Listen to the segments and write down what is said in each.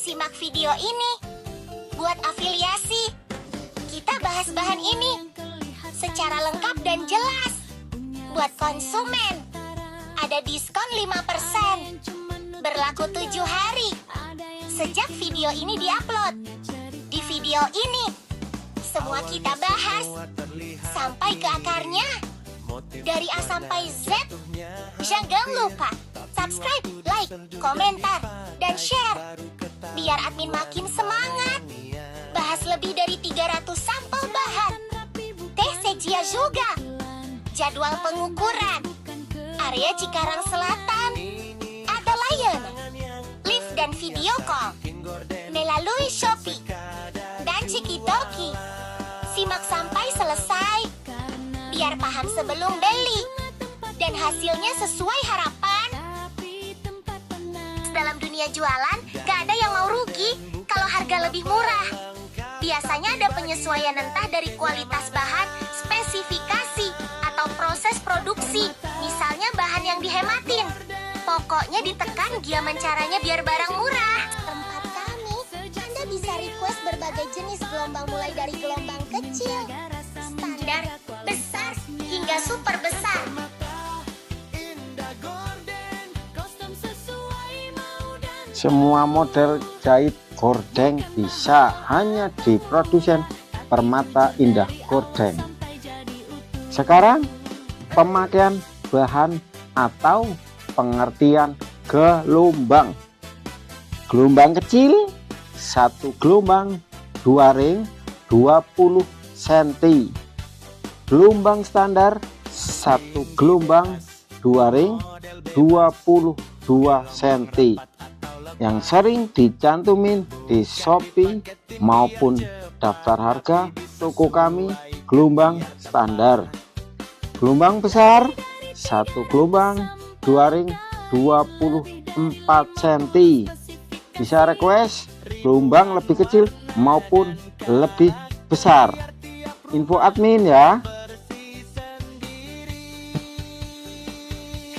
Simak video ini. Buat afiliasi. Kita bahas bahan ini secara lengkap dan jelas. Buat konsumen. Ada diskon 5%. Berlaku 7 hari. Sejak video ini diupload. Di video ini, semua kita bahas. Sampai ke akarnya. Dari A sampai Z. Jangan lupa subscribe, like, komentar, dan share. Biar admin makin semangat. Bahas lebih dari 300 sampel bahan. Tersedia juga jadwal pengukuran. Area Cikarang Selatan. Ada layanan live dan video call melalui Shopee dan Cikitoki. Simak sampai selesai. Biar paham sebelum beli dan hasilnya sesuai harapan. Dalam dunia jualan, gak ada yang mau rugi kalau harga lebih murah. Biasanya ada penyesuaian entah dari kualitas bahan, spesifikasi, atau proses produksi. Misalnya bahan yang dihematin. Pokoknya ditekan gimana caranya biar barang murah. Tempat kami, Anda bisa request berbagai jenis gelombang mulai dari gelombang kecil, standar, besar, hingga super besar. Semua model jahit gordeng bisa hanya di produsen Permata Indah Gordeng. Sekarang pemakaian bahan atau pengertian gelombang. Gelombang kecil 1 gelombang 2 ring 20 cm. Gelombang standar 1 gelombang 2 ring 22 cm. Yang sering dicantumin di Shopee maupun daftar harga toko kami gelombang standar. Gelombang besar 1 gelombang 2 ring 24 cm. Bisa request gelombang lebih kecil maupun lebih besar. Info admin ya.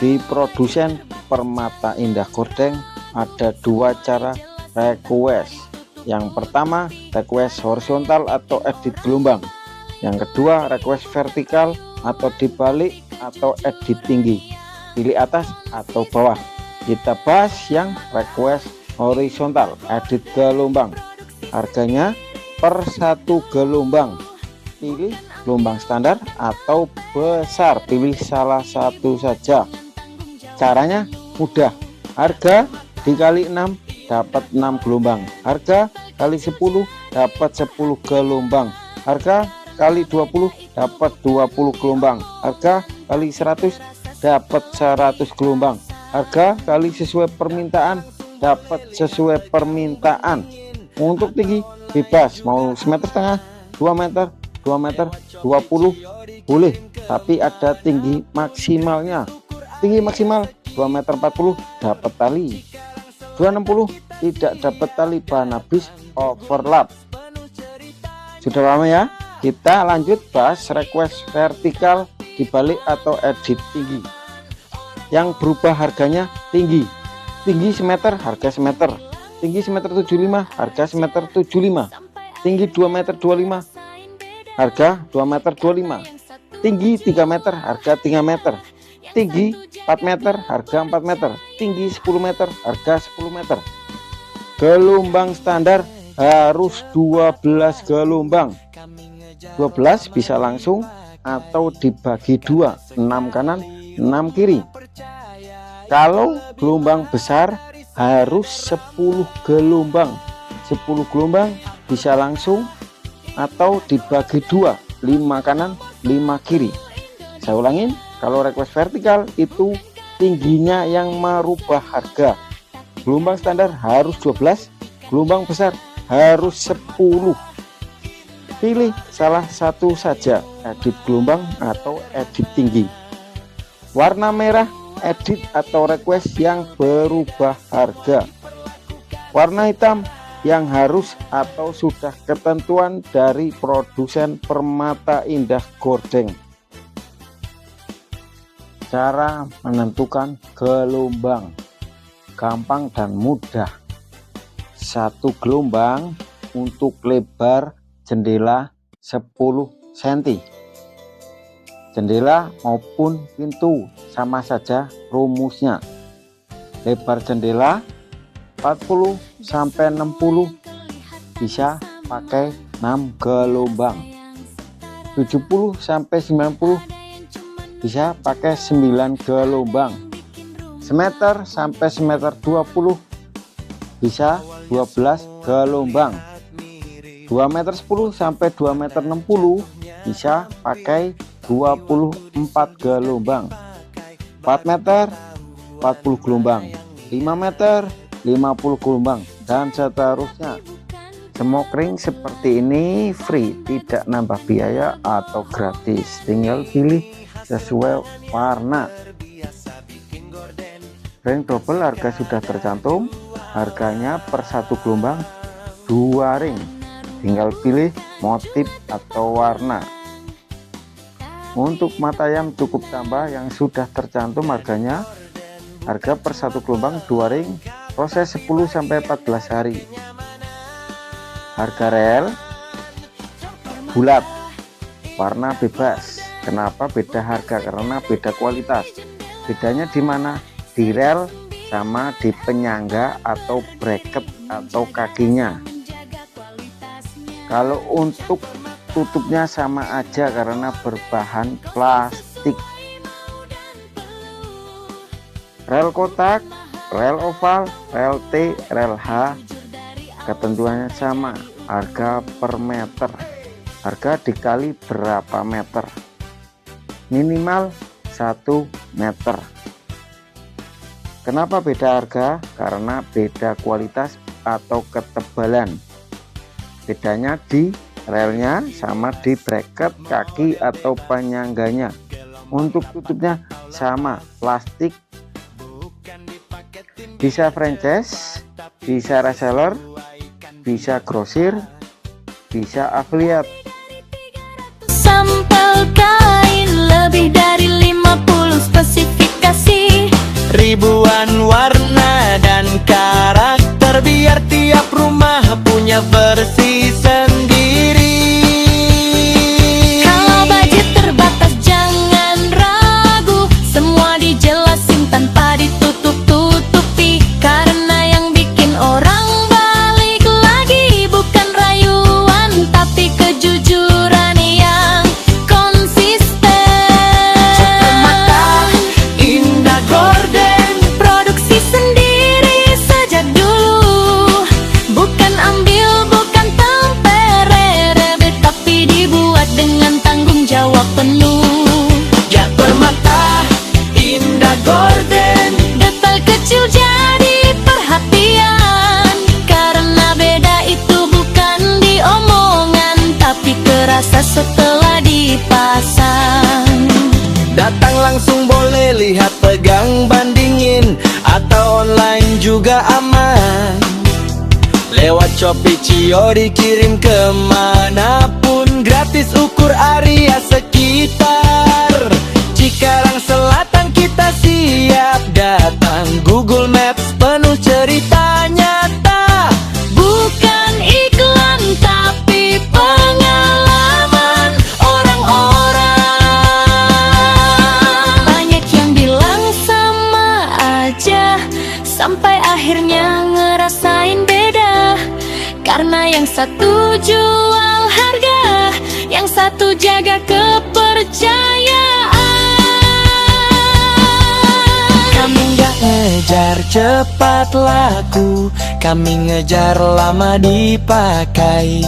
Di produsen Permata Indah Gordeng ada 2 cara request. Yang pertama request horizontal atau edit gelombang. Yang kedua request vertikal atau dibalik atau edit tinggi. Pilih atas atau bawah. Kita bahas yang request horizontal, edit gelombang. Harganya per 1 gelombang. Pilih gelombang standar atau besar, pilih salah satu saja. Caranya mudah. Harga dikali 6 dapat 6 gelombang. Harga kali 10 dapat 10 gelombang. Harga kali 20 dapat 20 gelombang. Harga kali 100 dapat 100 gelombang. Harga kali sesuai permintaan dapat sesuai permintaan. Untuk tinggi bebas, mau 1,5 meter, 2 meter, 2 meter, 20 boleh, tapi ada tinggi maksimalnya. Tinggi maksimal 2,40 meter dapat tali. 260 tidak dapat tali, bahan habis overlap. Sudah lama ya. Kita lanjut bahas request vertikal, dibalik atau edit tinggi. Yang berubah harganya tinggi. Tinggi semeter harga semeter. Tinggi semeter 75 harga semeter 75. Tinggi 2 meter 25 harga 2 meter 25. Tinggi 3 meter harga 3 meter. Tinggi 4 meter harga 4 meter. Tinggi 10 meter harga 10 meter. Gelombang standar harus 12 gelombang. 12 bisa langsung atau dibagi 2, 6 kanan 6 kiri. Kalau gelombang besar harus 10 gelombang. 10 gelombang bisa langsung atau dibagi 2, 5 kanan 5 kiri. Saya ulangin, kalau request vertikal itu tingginya yang merubah harga. Gelombang standar harus 12, gelombang besar harus 10. Pilih salah satu saja, edit gelombang atau edit tinggi. Warna merah edit atau request yang berubah harga. Warna hitam yang harus atau sudah ketentuan dari produsen Permata Indah Gordeng. Cara menentukan gelombang gampang dan mudah. satu gelombang untuk lebar jendela 10 cm. Jendela maupun pintu sama saja rumusnya. Lebar jendela 40 sampai 60 bisa pakai 6 gelombang. 70 sampai 90 bisa pakai 9 gelombang. Semeter sampai semeter 20 bisa 12 gelombang. 2 meter 10 sampai 2 meter 60 bisa pakai 24 gelombang. 4 meter 40 gelombang, 5 meter 50 gelombang, dan seterusnya. Smokering seperti ini free, tidak nambah biaya atau gratis, tinggal pilih sesuai warna. Ring double harga sudah tercantum, harganya per satu gelombang 2 ring, tinggal pilih motif atau warna. Untuk mata ayam cukup tambah yang sudah tercantum harganya. Harga per satu gelombang 2 ring, proses 10 sampai 14 hari. Harga rel bulat, warna bebas. Kenapa beda harga? Karena beda kualitas. Bedanya di mana? Di rel sama di penyangga atau bracket atau kakinya. Kalau untuk tutupnya sama aja karena berbahan plastik. Rel kotak, rel oval, rel T, rel H ketentuannya sama, harga per meter. Harga dikali berapa meter, minimal 1 meter. Kenapa beda harga? Karena beda kualitas atau ketebalan. Bedanya di relnya sama di bracket kaki atau penyangganya. Untuk tutupnya sama, plastik. Bisa franchise, bisa reseller, bisa grosir, bisa affiliate. Sampel kain lebih dari 50 spesifikasi, ribuan warna dan karakter, biar tiap rumah punya versi sendiri. kalau budget terbatas jangan ragu, semua dijelasin tanpa ditutup-tutupi. Karena yang bikin orang balik lagi bukan rayuan, tapi kejujuran yang konsisten. Mata Indah Gorden, Produksi sendiri sejak dulu, bukan ambil, bukan temperer, tapi dibuat dengan tanggung jawab penuh. ya permata Indah Gorden, Detail kecil jadi perhatian, karena beda itu bukan di omongan, tapi kerasa setelah dipasang. datang langsung boleh, lihat, pegang, bandingin, atau online juga aman. Lewat Shopee, Cio dikirim kemanapun, gratis ukur area sekitar. Cikarang Selatan kita siap datang, Google Maps penuh cerita nyata. Bukan iklan tapi pengalaman orang-orang. Banyak yang bilang sama aja, sampai akhirnya ngerasain beda. Karena yang satu jual harga, yang satu jaga kepercayaan. Kami nggak ngejar cepat laku, kami ngejar lama dipakai.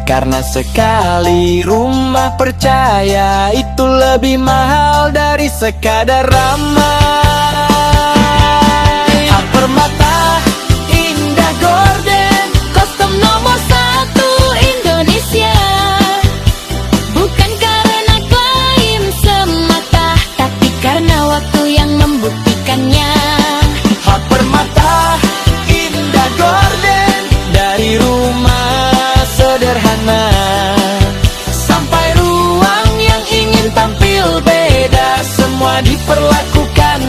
Karena sekali rumah percaya itu lebih mahal dari sekadar ramai. Hak permata Indah Gorden, Kostum nomor 1 Indonesia, bukan karena klaim semata, tapi karena waktu yang membuktikannya. hak permata Indah Gorden, dari rumah sederhana sampai ruang yang ingin tampil beda, semua diperlakukan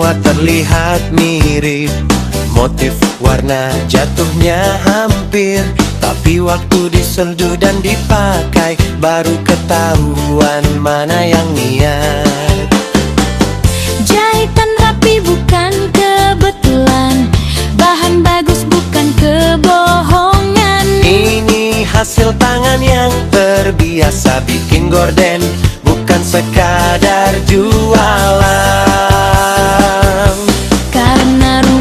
semua terlihat mirip. Motif warna jatuhnya hampir, tapi waktu disentuh dan dipakai baru ketahuan mana yang niat. Jahitan rapi bukan kebetulan, bahan bagus bukan kebohongan. Ini hasil tangan yang terbiasa bikin gorden, bukan sekadar jual.